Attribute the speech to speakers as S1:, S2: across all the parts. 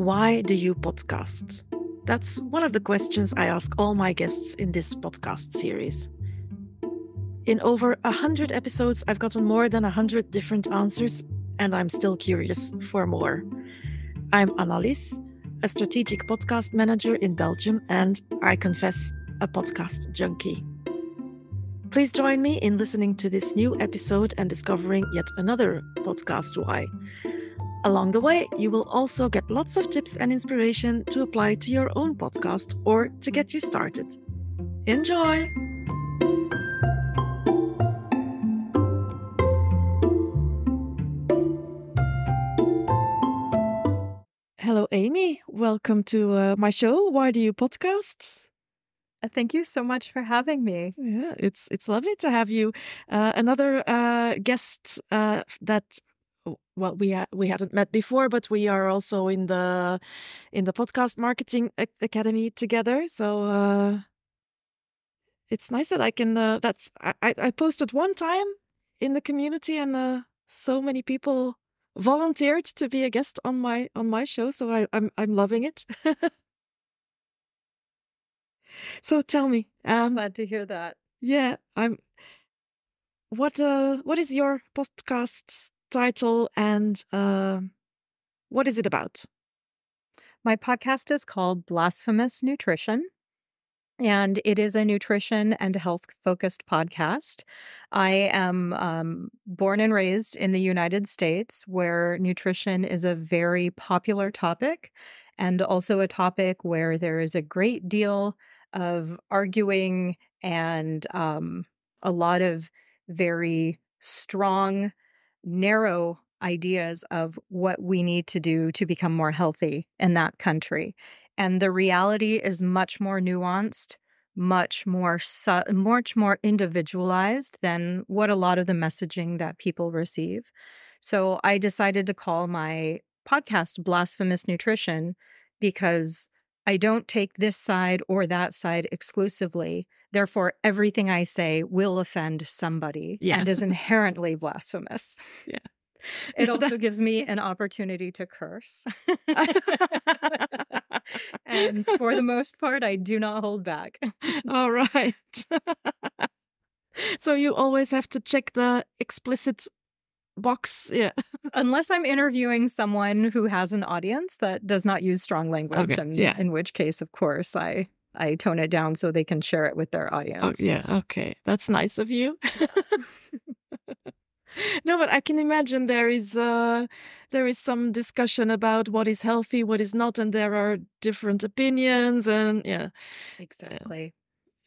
S1: Why do you podcast? That's one of the questions I ask all my guests in this podcast series. In over 100 episodes, I've gotten more than 100 different answers, and I'm still curious for more. I'm Annelies, a strategic podcast manager in Belgium, and I confess, a podcast junkie. Please join me in listening to this new episode and discovering yet another podcast why. Along the way, you will also get lots of tips and inspiration to apply to your own podcast or to get you started. Enjoy! Hello, Aimee. Welcome to my show. Why do you podcast?
S2: Thank you so much for having me.
S1: Yeah, it's lovely to have you. Another guest that we hadn't met before, but we are also in the podcast marketing academy together. So it's nice that I can. I posted one time in the community, and so many people volunteered to be a guest on my show. So I'm loving it. So tell me,
S2: I'm glad to hear that.
S1: Yeah, What is your podcast title, and what is it about?
S2: My podcast is called Blasphemous Nutrition, and it is a nutrition and health-focused podcast. I am born and raised in the United States, where nutrition is a very popular topic, and also a topic where there is a great deal of arguing and a lot of very strong, narrow ideas of what we need to do to become more healthy in that country. And the reality is much more nuanced, much more individualized than what a lot of the messaging that people receive. So I decided to call my podcast Blasphemous Nutrition because I don't take this side or that side exclusively. Therefore, everything I say will offend somebody and is inherently blasphemous.
S1: Yeah.
S2: It also gives me an opportunity to curse. And for the most part, I do not hold back.
S1: All right. So you always have to check the explicit box. Yeah.
S2: Unless I'm interviewing someone who has an audience that does not use strong language.
S1: Okay.
S2: In which case, of course, I tone it down so they can share it with their audience.
S1: Oh, yeah. Okay. That's nice of you. No, but I can imagine there is some discussion about what is healthy, what is not, and there are different opinions, and
S2: Exactly.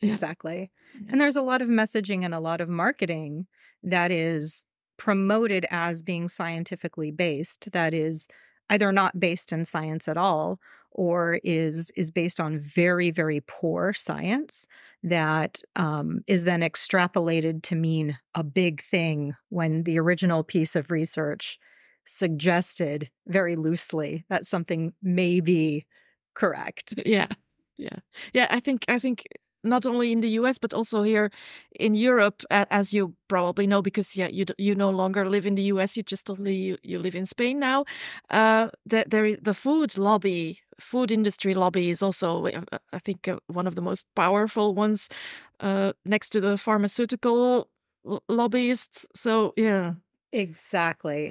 S2: And there's a lot of messaging and a lot of marketing that is promoted as being scientifically based, that is either not based in science at all, or is based on very, very poor science that is then extrapolated to mean a big thing when the original piece of research suggested very loosely that something may be correct.
S1: Yeah. I think not only in the US, but also here in Europe, as you probably know, because you no longer live in the US, you live in Spain now. There is the food industry lobby is also, I think, one of the most powerful ones, next to the pharmaceutical lobbyists. So yeah.
S2: Exactly.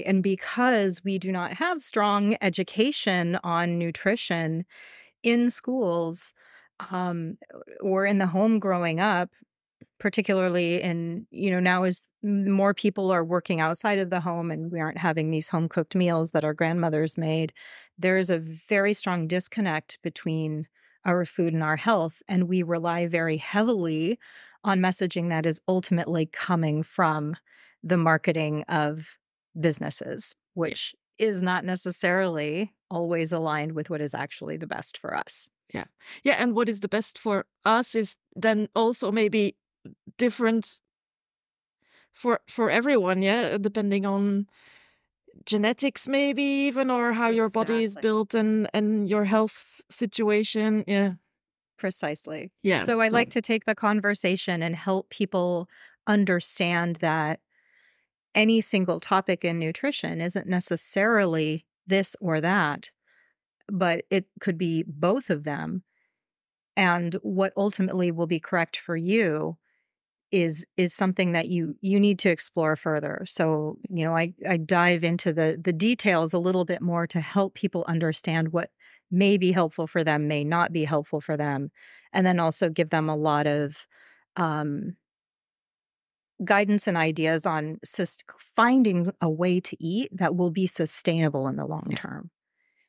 S2: And because we do not have strong education on nutrition in schools, or in the home growing up, particularly now as more people are working outside of the home and we aren't having these home-cooked meals that our grandmothers made, there is a very strong disconnect between our food and our health, and we rely very heavily on messaging that is ultimately coming from the marketing of businesses, which is not necessarily always aligned with what is actually the best for us.
S1: Yeah, and what is the best for us is then also maybe different for everyone, depending on genetics maybe even, or how your body is built and your health situation.
S2: Precisely.
S1: Yeah.
S2: So I like to take the conversation and help people understand that any single topic in nutrition isn't necessarily this or that, but it could be both of them. And what ultimately will be correct for you is something that you need to explore further. So, I dive into the details a little bit more to help people understand what may be helpful for them, may not be helpful for them, and then also give them a lot of guidance and ideas on finding a way to eat that will be sustainable in the long term.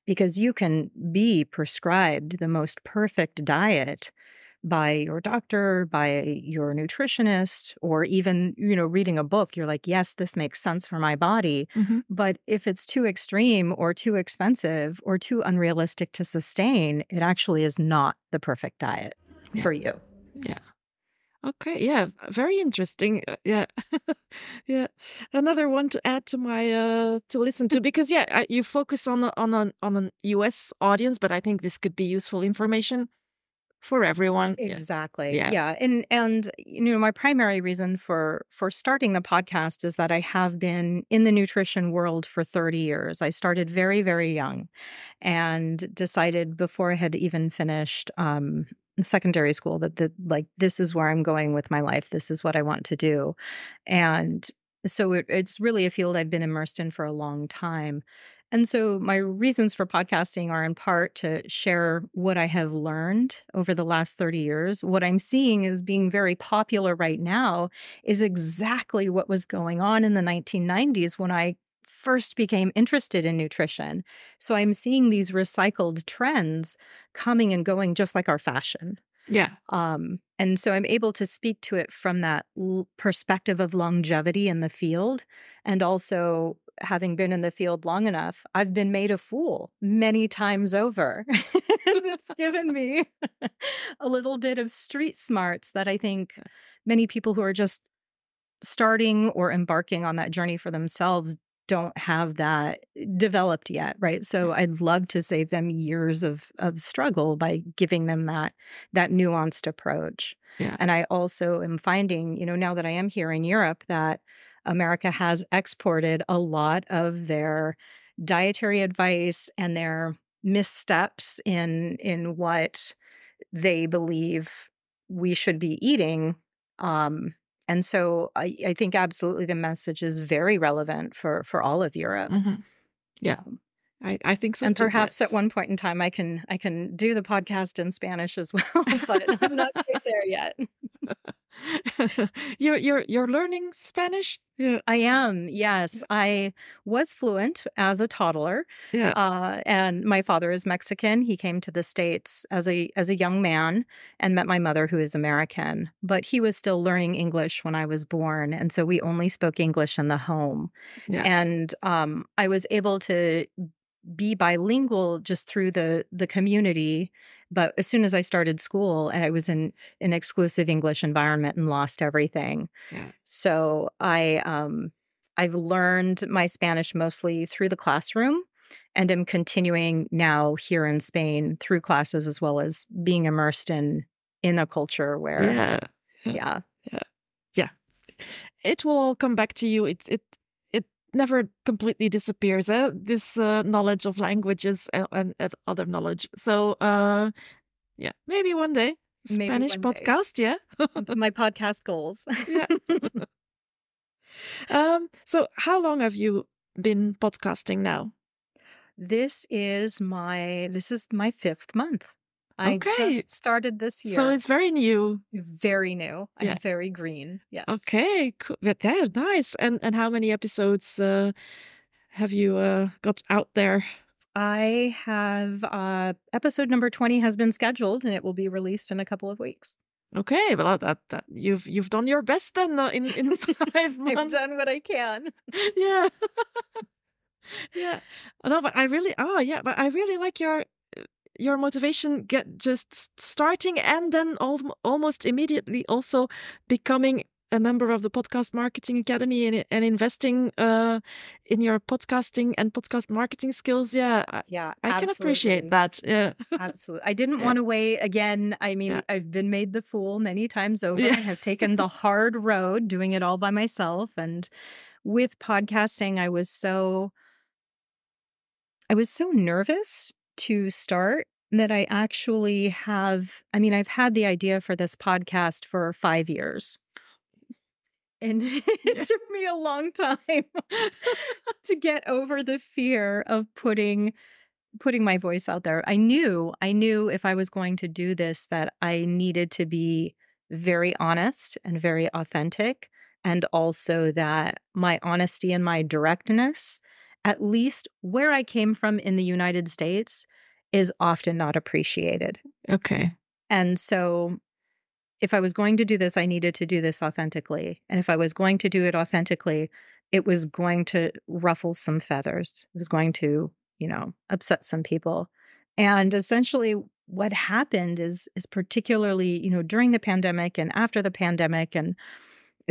S2: Because you can be prescribed the most perfect diet by your doctor, by your nutritionist, or even, reading a book. You're like, yes, this makes sense for my body. But if it's too extreme or too expensive or too unrealistic to sustain, it actually is not the perfect diet for you.
S1: Yeah. Okay, yeah, very interesting. Yeah, yeah. Another one to add to my to listen to, because you focus on a US audience, but I think this could be useful information for everyone.
S2: Exactly. Yeah. And my primary reason for starting the podcast is that I have been in the nutrition world for 30 years. I started very, very young and decided before I had even finished secondary school that this is where I'm going with my life. This is what I want to do. And so it's really a field I've been immersed in for a long time. And so my reasons for podcasting are in part to share what I have learned over the last 30 years. What I'm seeing is being very popular right now is exactly what was going on in the 1990s when I first became interested in nutrition. So I'm seeing these recycled trends coming and going just like our fashion.
S1: Yeah.
S2: And so I'm able to speak to it from that perspective of longevity in the field. And also, having been in the field long enough, I've been made a fool many times over. And it's given me a little bit of street smarts that I think many people who are just starting or embarking on that journey for themselves don't have that developed yet, right? So I'd love to save them years of struggle by giving them that nuanced approach.
S1: Yeah.
S2: And I also am finding, now that I am here in Europe, that America has exported a lot of their dietary advice and their missteps in what they believe we should be eating. And so I think absolutely the message is very relevant for all of Europe.
S1: Yeah, I think so
S2: and
S1: too.
S2: Perhaps at one point in time I can do the podcast in Spanish as well, but I'm not quite there yet.
S1: You're learning Spanish? Yeah.
S2: I am, yes. I was fluent as a toddler.
S1: Yeah.
S2: And my father is Mexican. He came to the States as a young man and met my mother, who is American. But he was still learning English when I was born. And so we only spoke English in the home.
S1: Yeah.
S2: And I was able to be bilingual just through the community. But as soon as I started school, and I was in an exclusive English environment and lost everything.
S1: Yeah.
S2: So I've learned my Spanish mostly through the classroom, and am continuing now here in Spain through classes, as well as being immersed in a culture where
S1: yeah. It will all come back to you. It never completely disappears, this knowledge of languages and other knowledge. So maybe one day Spanish podcast. Yeah.
S2: My podcast goals.
S1: Yeah. So how long have you been podcasting now?
S2: This is my 5th month. I just started this year.
S1: So it's very new.
S2: Very new. I'm very green. Yes.
S1: Okay, cool. Yeah, nice. And how many episodes have you got out there?
S2: I have episode number 20 has been scheduled, and it will be released in a couple of weeks.
S1: Okay, well, that you've done your best then in 5 months.
S2: I've done what I can.
S1: Yeah. Yeah. No, but I really like your motivation just starting and then almost immediately also becoming a member of the Podcast Marketing Academy and investing in your podcasting and podcast marketing skills. Yeah, I can appreciate that. Yeah,
S2: absolutely. I didn't want to wait again. I mean, I've been made the fool many times over. I have taken the hard road doing it all by myself. And with podcasting, I was so nervous to start that I actually have, I've had the idea for this podcast for 5 years. And it took me a long time to get over the fear of putting my voice out there. I knew if I was going to do this that I needed to be very honest and very authentic, and also that my honesty and my directness, at least where I came from in the United States, is often not appreciated.
S1: Okay.
S2: And so if I was going to do this, I needed to do this authentically. And if I was going to do it authentically, it was going to ruffle some feathers. It was going to, upset some people. And essentially what happened is particularly, during the pandemic and after the pandemic, and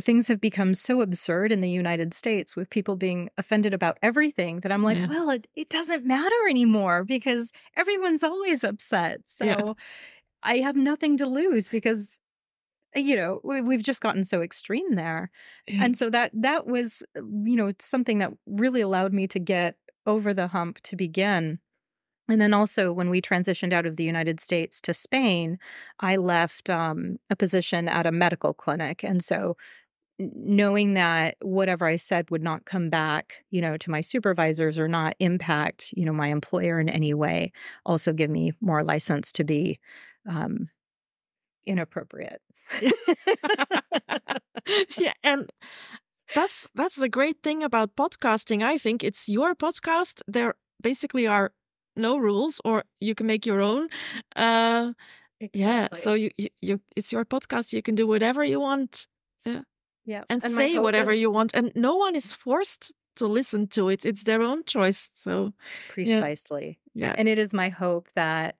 S2: things have become so absurd in the United States with people being offended about everything that I'm like, well, it doesn't matter anymore because everyone's always upset. So I have nothing to lose because we've just gotten so extreme there. And so that was, something that really allowed me to get over the hump to begin. And then also when we transitioned out of the United States to Spain, I left a position at a medical clinic. And so knowing that whatever I said would not come back, to my supervisors or not impact, my employer in any way, also give me more license to be inappropriate.
S1: Yeah, and that's the great thing about podcasting. I think it's your podcast. There basically are no rules, or you can make your own. Exactly. Yeah, so you it's your podcast. You can do whatever you want. Yeah, and say whatever you want, and no one is forced to listen to it. It's their own choice. So
S2: precisely, yeah. And it is my hope that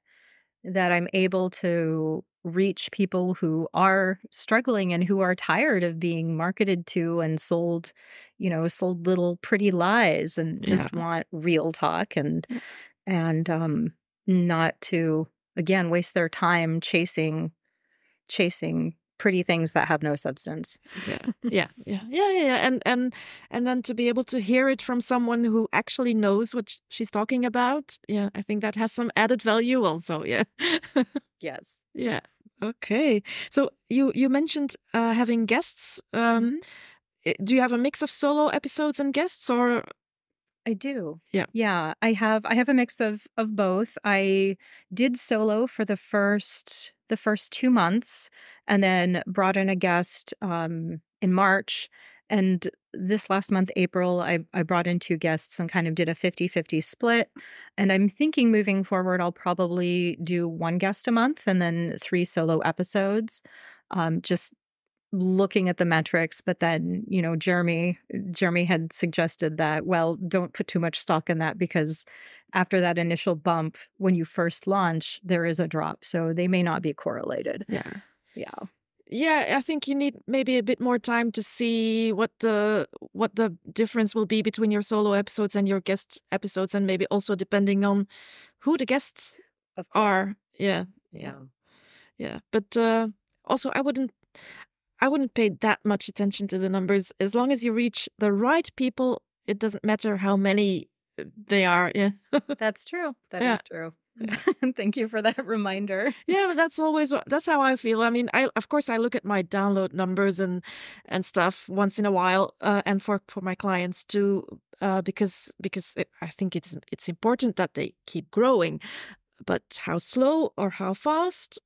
S2: I'm able to reach people who are struggling and who are tired of being marketed to and sold little pretty lies, and just want real talk and not to, again, waste their time chasing pretty things that have no substance.
S1: Yeah. And then to be able to hear it from someone who actually knows what she's talking about. Yeah, I think that has some added value also. Yeah.
S2: Yes.
S1: Yeah. Okay. So you mentioned having guests. Do you have a mix of solo episodes and guests, or?
S2: I do.
S1: Yeah.
S2: Yeah. I have a mix of both. I did solo for the first 2 months, and then brought in a guest in March. And this last month, April, I brought in 2 guests and kind of did a 50-50 split. And I'm thinking moving forward, I'll probably do 1 guest a month and then 3 solo episodes. Just looking at the metrics, but then, Jeremy had suggested that, well, don't put too much stock in that, because after that initial bump, when you first launch, there is a drop. So they may not be correlated.
S1: Yeah, I think you need maybe a bit more time to see what the difference will be between your solo episodes and your guest episodes, and maybe also depending on who the guests are. Yeah. But also, I wouldn't pay that much attention to the numbers. As long as you reach the right people, it doesn't matter how many they are. Yeah,
S2: that's true. That is true. Thank you for that reminder.
S1: Yeah, but that's how I feel. I mean, of course I look at my download numbers and stuff once in a while, and for my clients too, because I think it's important that they keep growing. But how slow or how fast?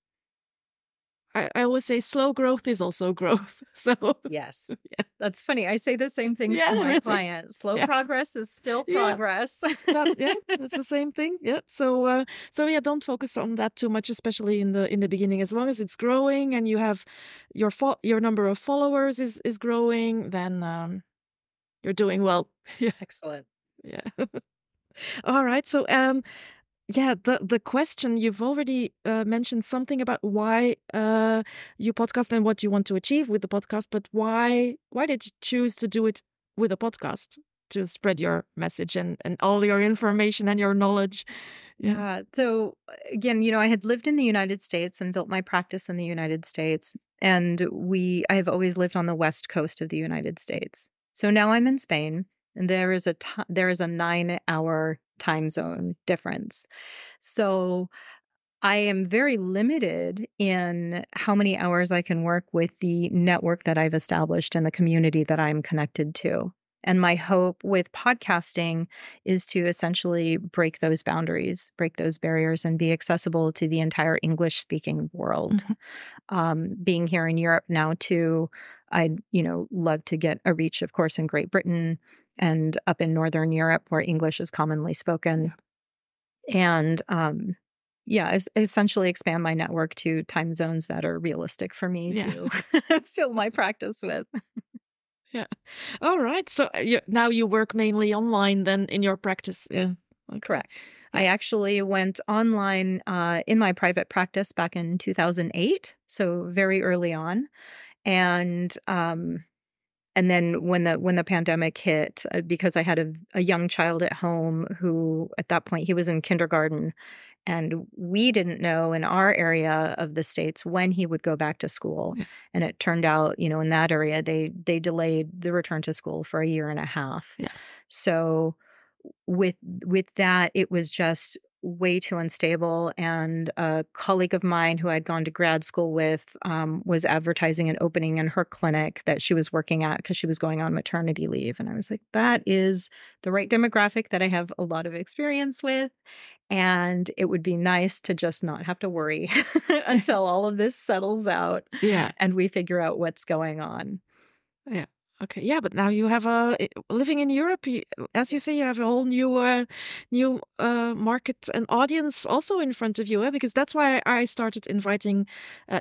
S1: I always say slow growth is also growth. So
S2: yes, that's funny. I say the same thing to my clients. Slow progress is still progress.
S1: That's the same thing. Yeah. So don't focus on that too much, especially in the beginning. As long as it's growing and you have your number of followers is growing, then you're doing well. Yeah.
S2: Excellent.
S1: Yeah. All right. So the question, you've already mentioned something about why you podcast and what you want to achieve with the podcast, but why did you choose to do it with a podcast, to spread your message and all your information and your knowledge? Yeah.
S2: So again, I had lived in the United States and built my practice in the United States, and I have always lived on the west coast of the United States. So now I'm in Spain, and there is a 9-hour time zone difference. So I am very limited in how many hours I can work with the network that I've established and the community that I'm connected to. And my hope with podcasting is to essentially break those boundaries, break those barriers, and be accessible to the entire English-speaking world. Being here in Europe now too, I'd, love to get a reach, of course, in Great Britain and up in Northern Europe where English is commonly spoken. And essentially expand my network to time zones that are realistic for me to fill my practice with.
S1: Yeah. All right. So now you work mainly online then in your practice. Yeah. Okay.
S2: Correct. I actually went online in my private practice back in 2008, so very early on. And then when the pandemic hit, because I had a young child at home who at that point he was in kindergarten, and we didn't know in our area of the States when he would go back to school.
S1: Yeah.
S2: And it turned out, in that area, they delayed the return to school for a year and a half.
S1: Yeah.
S2: So with that, it was just way too unstable. And a colleague of mine who I'd gone to grad school with was advertising an opening in her clinic that she was working at because she was going on maternity leave. And I was like, that is the right demographic that I have a lot of experience with. And it would be nice to just not have to worry until all of this settles out and we figure out what's going on.
S1: Yeah. Okay. Yeah, but now you have living in Europe, as you say, you have a whole new market and audience also in front of you. Because that's why I started inviting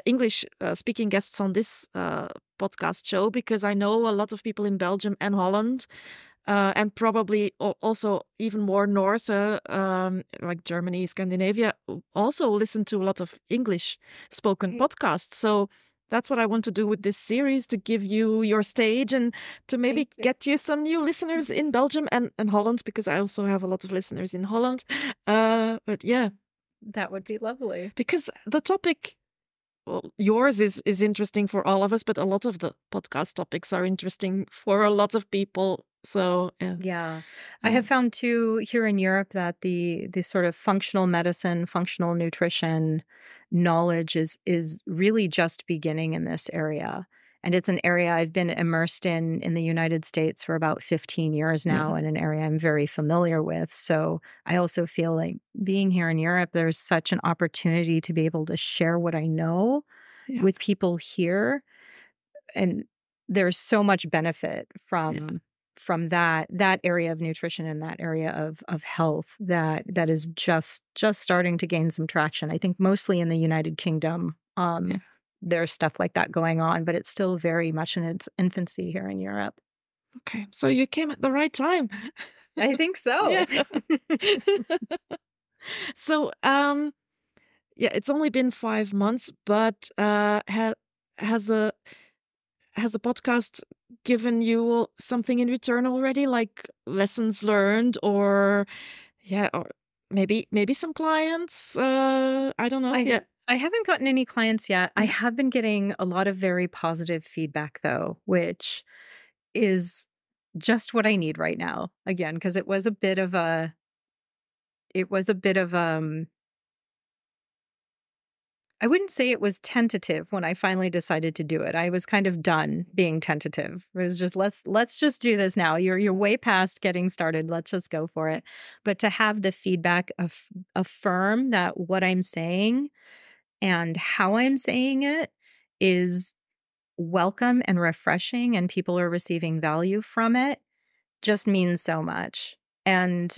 S1: English speaking guests on this podcast show, because I know a lot of people in Belgium and Holland. And probably also even more north, like Germany, Scandinavia, also listen to a lot of English spoken podcasts. So that's what I want to do with this series, to give you your stage and to maybe get you some new listeners in Belgium and Holland, because I also have a lot of listeners in Holland. But yeah.
S2: That would be lovely.
S1: Because the topic... Well, yours is interesting for all of us, but a lot of the podcast topics are interesting for a lot of people. So
S2: yeah. I have found too here in Europe that the sort of functional medicine, functional nutrition knowledge is really just beginning in this area. And it's an area I've been immersed in the United States for about 15 years now, and an area I'm very familiar with. So I also feel like being here in Europe, there's such an opportunity to be able to share what I know with people here. And there's so much benefit from that area of nutrition and that area of health that is just starting to gain some traction. I think mostly in the United Kingdom. There's stuff like that going on, but it's still very much in its infancy here in Europe.
S1: Okay, so you came at the right time.
S2: I think so.
S1: So, it's only been 5 months, but has the podcast given you something in return already, like lessons learned, or maybe some clients? I don't know.
S2: I haven't gotten any clients yet. I have been getting a lot of very positive feedback, though, which is just what I need right now. Again, because it was a bit of I wouldn't say it was tentative when I finally decided to do it. I was kind of done being tentative. It was just let's just do this now. You're way past getting started. Let's just go for it. But to have the feedback affirm that what I'm saying and how I'm saying it is welcome and refreshing, and people are receiving value from it, just means so much. And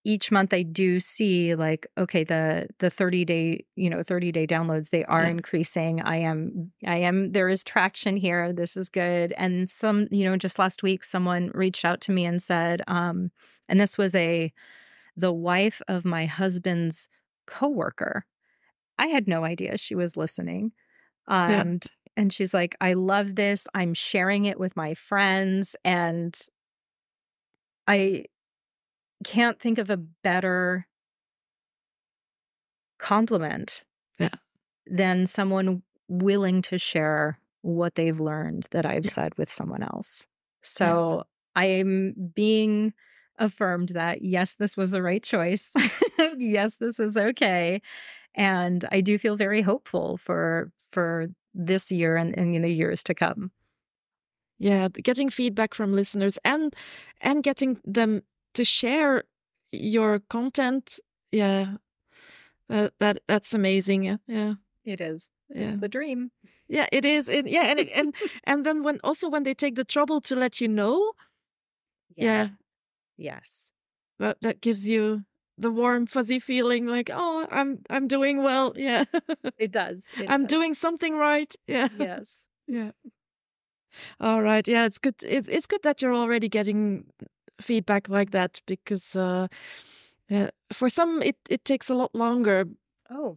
S2: each month I do see like, okay, the 30-day downloads, they are increasing. I am, there is traction here. This is good. And some, just last week, someone reached out to me and said, and this was the wife of my husband's coworker. I had no idea she was listening. And she's like, I love this. I'm sharing it with my friends. And I can't think of a better compliment than someone willing to share what they've learned that I've said with someone else. So I am being affirmed that, yes, this was the right choice. Yes, this is okay. And I do feel very hopeful for this year and in the years to come.
S1: Yeah, getting feedback from listeners and getting them to share your content. Yeah, that's amazing. Yeah,
S2: it is.
S1: Yeah,
S2: it's the dream.
S1: Yeah, it is. And then when they take the trouble to let you know. Yeah.
S2: Yes.
S1: That gives you the warm, fuzzy feeling like, oh, I'm doing well. Yeah.
S2: It does.
S1: I'm doing something right. Yeah.
S2: Yes.
S1: Yeah. All right. Yeah, it's good. It's good that you're already getting feedback like that, because for some it takes a lot longer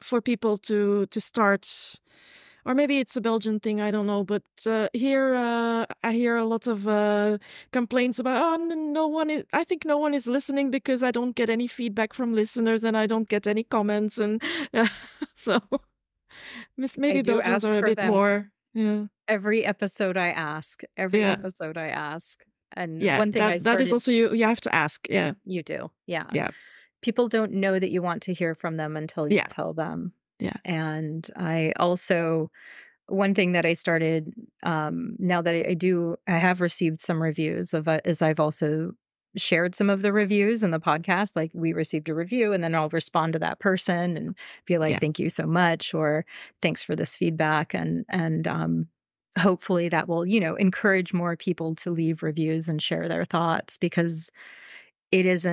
S1: for people to start. Or maybe it's a Belgian thing, I don't know. But here I hear a lot of complaints about, I think no one is listening because I don't get any feedback from listeners and I don't get any comments. And so maybe Belgians are a bit more. Yeah.
S2: Every episode I ask. And one thing
S1: that is also you have to ask. Yeah.
S2: You do. Yeah.
S1: Yeah.
S2: People don't know that you want to hear from them until you tell them.
S1: Yeah.
S2: And I also, one thing that I started now that I have received some reviews as I've also shared some of the reviews in the podcast. Like, we received a review and then I'll respond to that person and be like, thank you so much, or thanks for this feedback. And hopefully that will, encourage more people to leave reviews and share their thoughts, because it is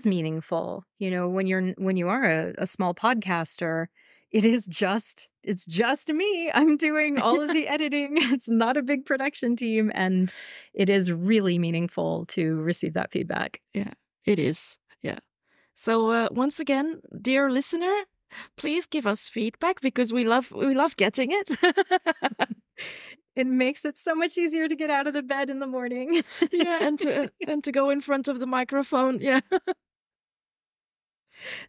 S2: meaningful. When you are a small podcaster, it's just me. I'm doing all of the editing. It's not a big production team, and it is really meaningful to receive that feedback.
S1: Yeah, it is. Yeah. So once again, dear listener, please give us feedback, because we love getting it.
S2: It makes it so much easier to get out of the bed in the morning.
S1: Yeah, and to go in front of the microphone. Yeah.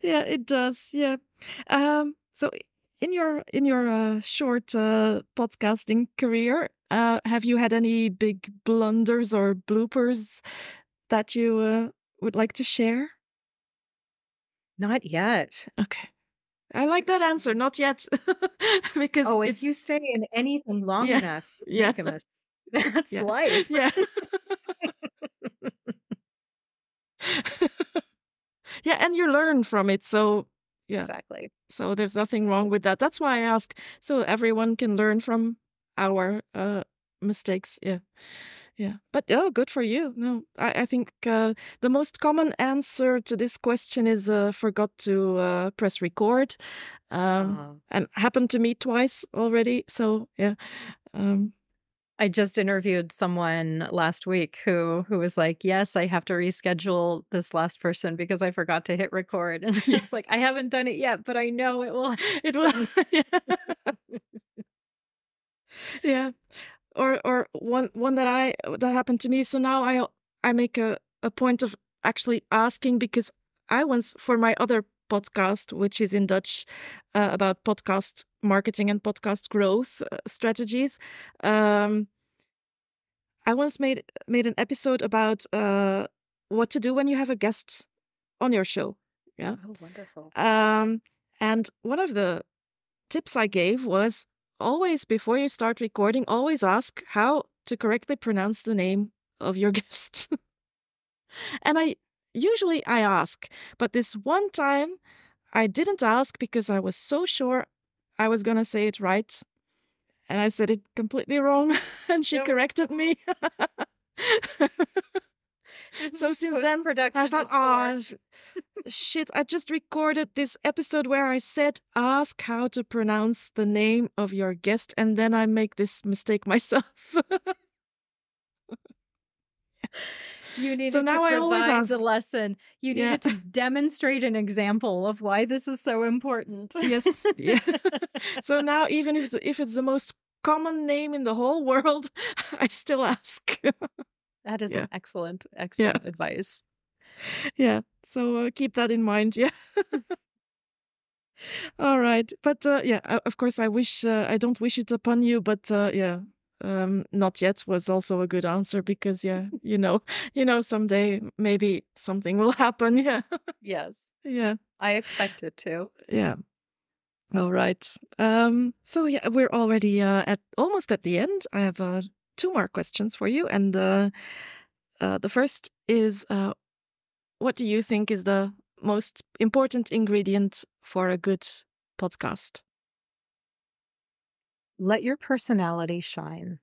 S1: Yeah, it does. Yeah. So in your short podcasting career, have you had any big blunders or bloopers that you would like to share?
S2: Not yet.
S1: Okay. I like that answer. Not yet. Because
S2: if you stay in anything long enough, that's life.
S1: Yeah. Yeah, and you learn from it. So yeah,
S2: exactly.
S1: So there's nothing wrong with that. That's why I ask, so everyone can learn from our mistakes. Yeah. Yeah. But good for you. No, I think the most common answer to this question is forgot to press record. And happened to me twice already. So yeah.
S2: I just interviewed someone last week who was like, yes, I have to reschedule this last person because I forgot to hit record. And it's like, I haven't done it yet, but I know it will.
S1: It will. Yeah. Or one that happened to me. So now I make a point of actually asking, because I once, for my other podcast, which is in Dutch, about podcast marketing and podcast growth strategies, I once made an episode about what to do when you have a guest on your show. Yeah.
S2: Oh, wonderful.
S1: And one of the tips I gave was, always, before you start recording, always ask how to correctly pronounce the name of your guest. And I usually ask, but this one time I didn't ask because I was so sure I was going to say it right. And I said it completely wrong, and she corrected me. So since then, I thought, shit, I just recorded this episode where I said, ask how to pronounce the name of your guest, and then I make this mistake myself.
S2: You needed to provide the lesson. You needed to demonstrate an example of why this is so important.
S1: Yes. Yeah. So now, even if it's the most common name in the whole world, I still ask.
S2: That is an excellent advice.
S1: Yeah. So keep that in mind. Yeah. All right. But of course, I don't wish it upon you. But not yet was also a good answer because, someday maybe something will happen. Yeah.
S2: Yes.
S1: Yeah.
S2: I expect it to.
S1: Yeah. All right. So yeah, we're already almost at the end. I have 2 more questions for you. And the first is, what do you think is the most important ingredient for a good podcast?
S2: Let your personality shine.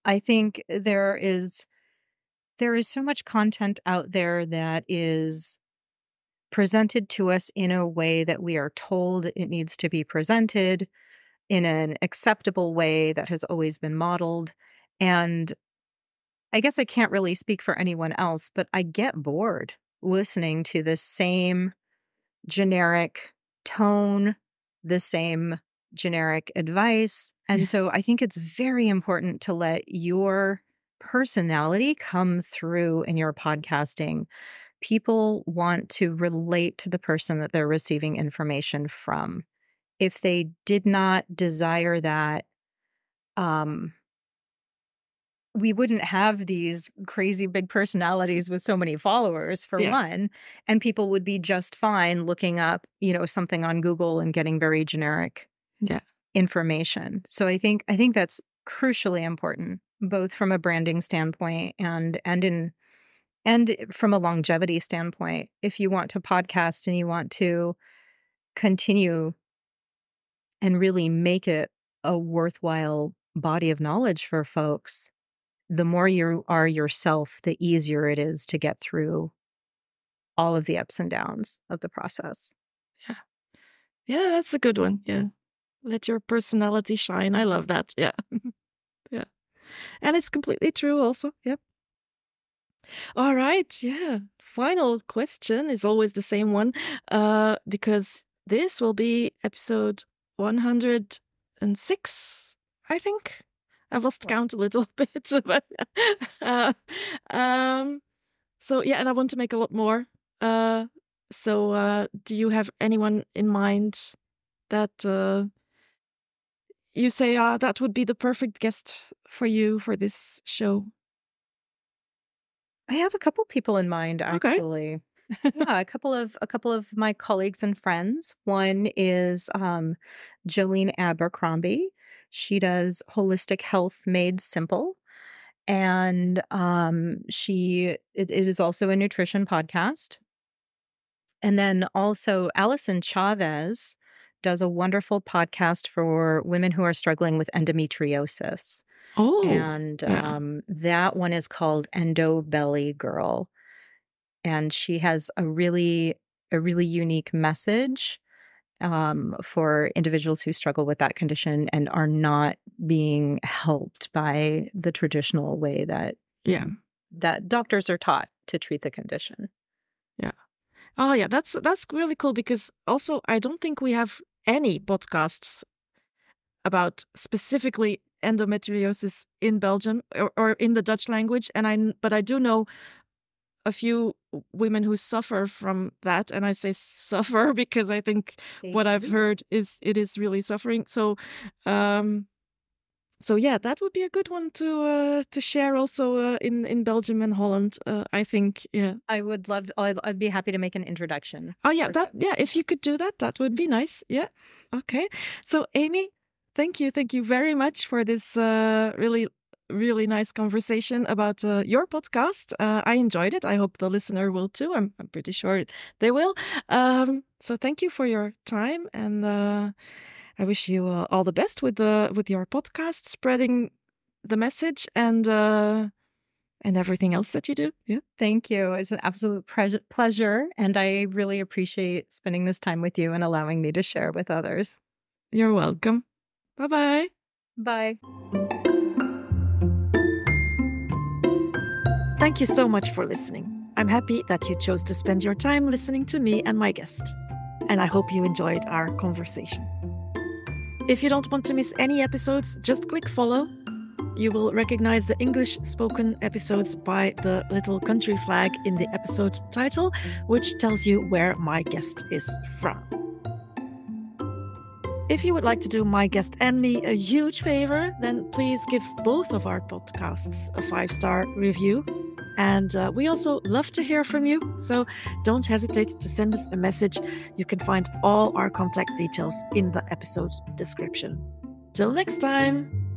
S2: I think there is so much content out there that is presented to us in a way that we are told it needs to be presented, in an acceptable way that has always been modeled. And I guess I can't really speak for anyone else, but I get bored listening to the same generic tone, the same generic advice. And so I think it's very important to let your personality come through in your podcasting. People want to relate to the person that they're receiving information from. If they did not desire that, we wouldn't have these crazy big personalities with so many followers, for one, and people would be just fine looking up, something on Google and getting very generic information. So I think that's crucially important, both from a branding standpoint and from a longevity standpoint. If you want to podcast and you want to continue and really make it a worthwhile body of knowledge for folks, the more you are yourself, the easier it is to get through all of the ups and downs of the process.
S1: Yeah. Yeah, that's a good one. Yeah. Let your personality shine. I love that. Yeah. Yeah. And it's completely true also. Yep. All right. Yeah. Final question is always the same one, because this will be episode 106, I think. I've lost count a little bit, but so yeah, and I want to make a lot more. So do you have anyone in mind that you say, that would be the perfect guest for you for this show?
S2: I have a couple people in mind, actually. Okay. Yeah, a couple of my colleagues and friends. One is Jolene Abercrombie. She does Holistic Health Made Simple. And it is also a nutrition podcast. And then also Allison Chavez does a wonderful podcast for women who are struggling with endometriosis.
S1: Oh,
S2: and that one is called Endo Belly Girl. And she has a really unique message for individuals who struggle with that condition and are not being helped by the traditional way that doctors are taught to treat the condition.
S1: Yeah. Oh yeah, that's really cool, because also I don't think we have any podcasts about specifically endometriosis in Belgium or in the Dutch language, but I do know a few women who suffer from that, and I say suffer because I think what I've heard is it is really suffering. So yeah, that would be a good one to share also in Belgium and Holland. I think, yeah.
S2: I would love. I'd be happy to make an introduction.
S1: Oh yeah, if you could do that, that would be nice. Yeah. Okay. So Aimee, thank you very much for this really nice conversation about your podcast. I enjoyed it. I hope the listener will too. I'm pretty sure they will. So thank you for your time, and I wish you all the best with your podcast, spreading the message and everything else that you do. Yeah.
S2: Thank you. It's an absolute pleasure, and I really appreciate spending this time with you and allowing me to share with others.
S1: You're welcome. Bye-bye.
S2: Bye.
S1: Thank you so much for listening. I'm happy that you chose to spend your time listening to me and my guest, and I hope you enjoyed our conversation. If you don't want to miss any episodes, just click follow. You will recognize the English spoken episodes by the little country flag in the episode title, which tells you where my guest is from. If you would like to do my guest and me a huge favor, then please give both of our podcasts a 5-star review. And we also love to hear from you, so don't hesitate to send us a message. You can find all our contact details in the episode description. Till next time!